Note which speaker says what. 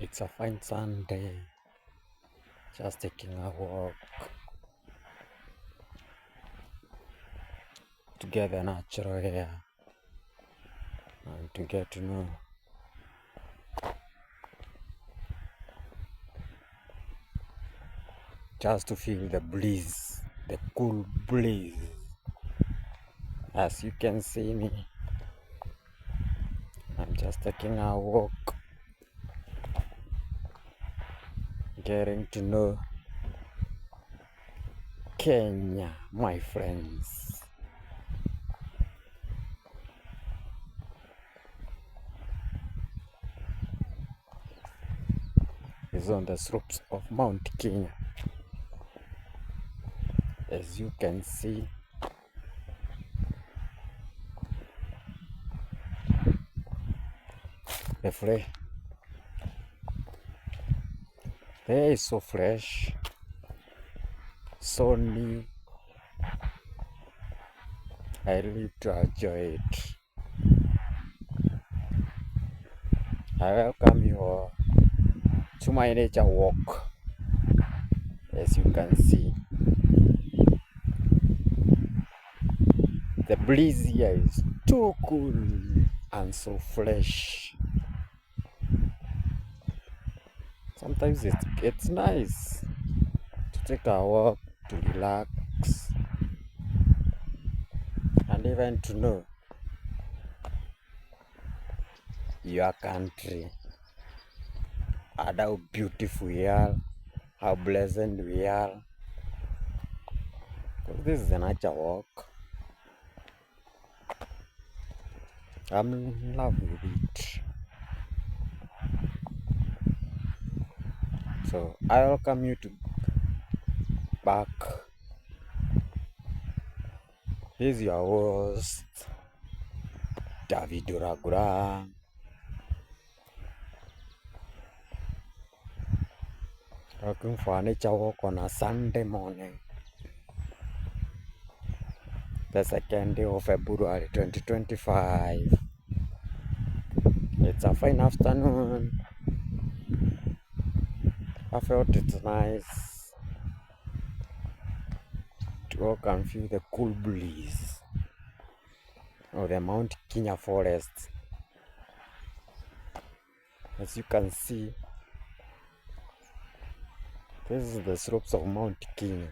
Speaker 1: It's a fine Sunday, just taking a walk to get the natural air and to get to know just to feel the breeze, the cool breeze. As you can see me, I'm just taking a walk, getting to know Kenya, my friends. It's on the slopes of Mount Kenya. As you can see, the air is so fresh, so new. I really to enjoy it. I welcome you all to my nature walk. As you can see, the breeze here is too cool and so fresh. Sometimes it's nice to take a walk, to relax, and even to know your country and how beautiful we are, how pleasant we are. Because this is a nature walk. I'm in love with it. So I welcome you to back. Here's your host, David Duragura. Looking for a nature walk on a Sunday morning, the 2nd day of February 2025. It's a fine afternoon. I felt it's nice to walk and feel the cool breeze of the Mount Kenya forest. As you can see, this is the slopes of Mount Kenya.